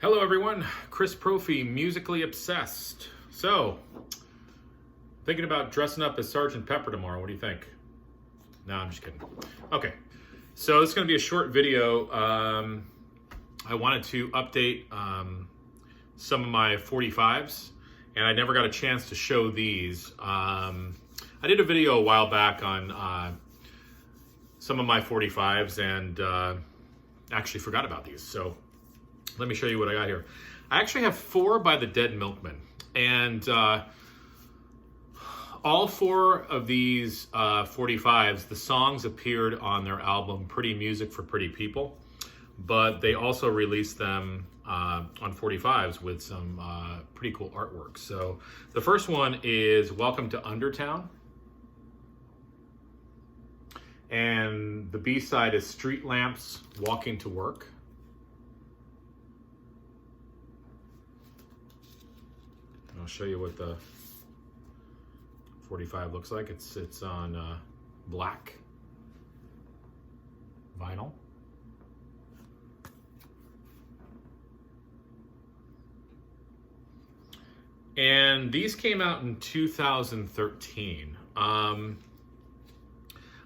Hello everyone, Chris Profi, musically obsessed. So, thinking about dressing up as Sergeant Pepper tomorrow, what do you think? No, I'm just kidding. Okay, so it's gonna be a short video. I wanted to update some of my 45s, and I never got a chance to show these. I did a video a while back on some of my 45s and actually forgot about these. So let me show you what I got here. I actually have 4 by the Dead Milkmen, and all 4 of these 45s, the songs appeared on their album Pretty Music for Pretty People, but they also released them on 45s with some pretty cool artwork. So the first one is Welcome to Undertown, and the B-side is Street Lamps, Walking to Work. I'll show you what the 45 looks like. It's on black vinyl. And these came out in 2013. I've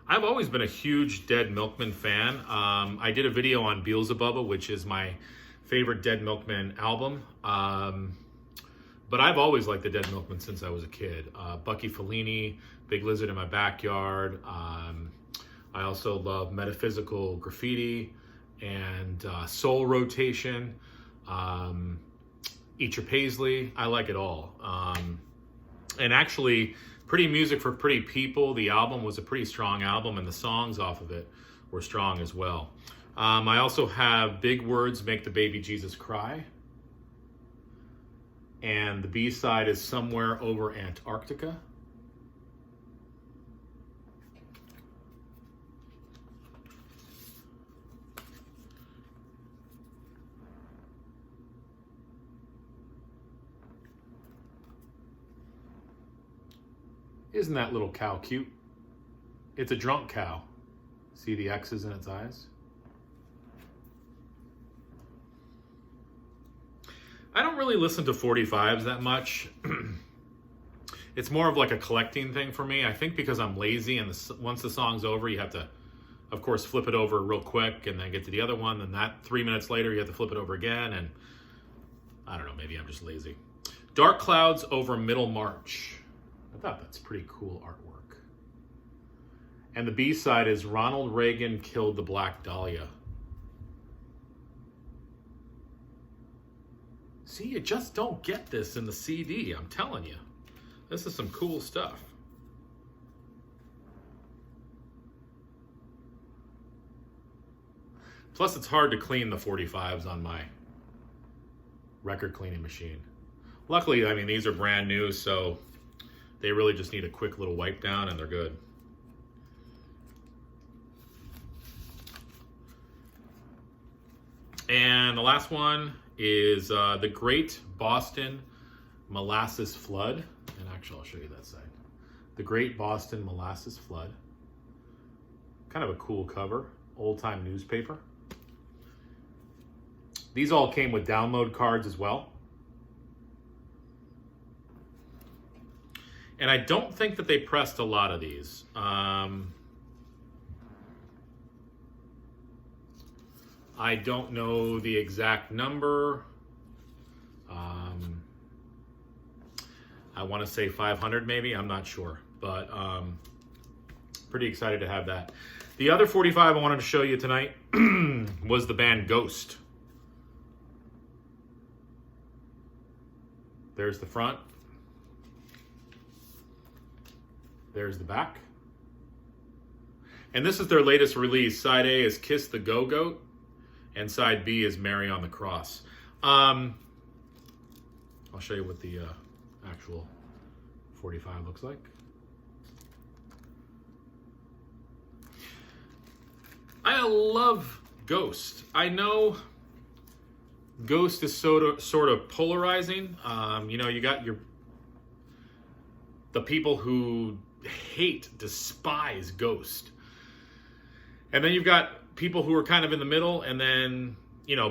always been a huge Dead Milkmen fan. I did a video on Beelzebubba, which is my favorite Dead Milkmen album. But I've always liked the Dead Milkmen since I was a kid. Bucky Fellini, Big Lizard in My Backyard. I also love Metaphysical Graffiti and Soul Rotation. Eat Your Paisley. I like it all. And actually, Pretty Music for Pretty People, the album was a pretty strong album, and the songs off of it were strong as well. I also have Big Words Make the Baby Jesus Cry. And the B-side is Somewhere Over Antarctica. Isn't that little cow cute? It's a drunk cow. See the X's in its eyes? I don't really listen to 45s that much. It's more of like a collecting thing for me. I think because I'm lazy, and once the song's over, you have to, of course, flip it over real quick and then get to the other one. Then that 3 minutes later, you have to flip it over again. And I don't know, maybe I'm just lazy. Dark Clouds Over Middlemarch. I thought that's pretty cool artwork. And the B-side is Ronald Reagan Killed the Black Dahlia. See, you just don't get this in the CD, I'm telling you. This is some cool stuff. Plus, it's hard to clean the 45s on my record cleaning machine. Luckily, I mean, these are brand new, so they really just need a quick little wipe down and they're good. And the last one is The Great Boston Molasses Flood. And actually, I'll show you that side. The Great Boston Molasses Flood. Kind of a cool cover. Old-time newspaper. These all came with download cards as well. And I don't think that they pressed a lot of these. I don't know the exact number. I want to say 500 maybe, I'm not sure. But pretty excited to have that. The other 45 I wanted to show you tonight was the band Ghost. There's the front. There's the back. And this is their latest release. Side A is Kiss the Go-Goat, and side B is Mary on the Cross. I'll show you what the actual 45 looks like. I love Ghost. I know Ghost is sort of polarizing. You know, you got the people who despise Ghost. And then you've got people who are kind of in the middle, and then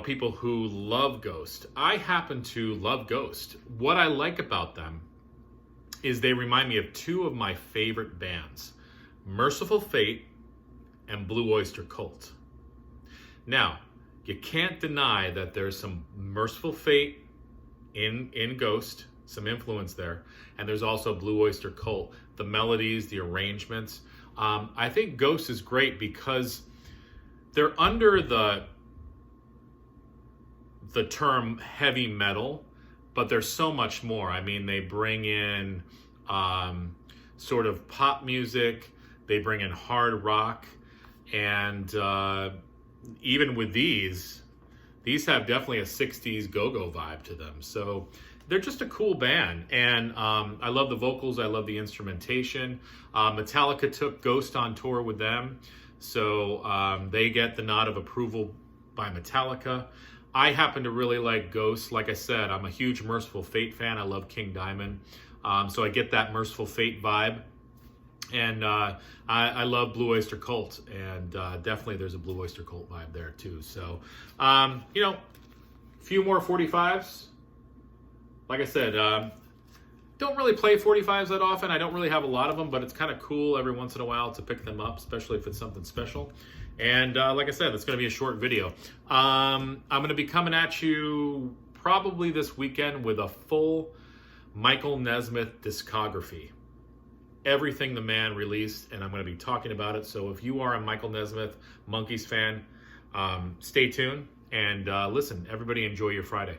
people who love Ghost. I happen to love Ghost. What I like about them is they remind me of two of my favorite bands, Merciful Fate and Blue Oyster Cult. Now, you can't deny that there's some Merciful Fate in Ghost, some influence there, and there's also Blue Oyster Cult. The melodies, the arrangements. I think Ghost is great because they're under the term heavy metal, but there's so much more. I mean, they bring in sort of pop music, they bring in hard rock, and even with these have definitely a 60s go-go vibe to them. So they're just a cool band, and I love the vocals, I love the instrumentation. Metallica took Ghost on tour with them, so they get the nod of approval by Metallica. I happen to really like Ghost. Like I said, I'm a huge Merciful Fate fan. I love King Diamond, so I get that Merciful Fate vibe. And I love Blue Oyster Cult, and definitely there's a Blue Oyster Cult vibe there too. So, a few more 45s. Like I said, don't really play 45s that often. I don't really have a lot of them, but it's kind of cool every once in a while to pick them up, especially if it's something special. And like I said, it's going to be a short video. I'm going to be coming at you probably this weekend with a full Michael Nesmith discography. Everything the man released, and I'm going to be talking about it. So if you are a Michael Nesmith Monkees fan, stay tuned and listen. Everybody enjoy your Friday.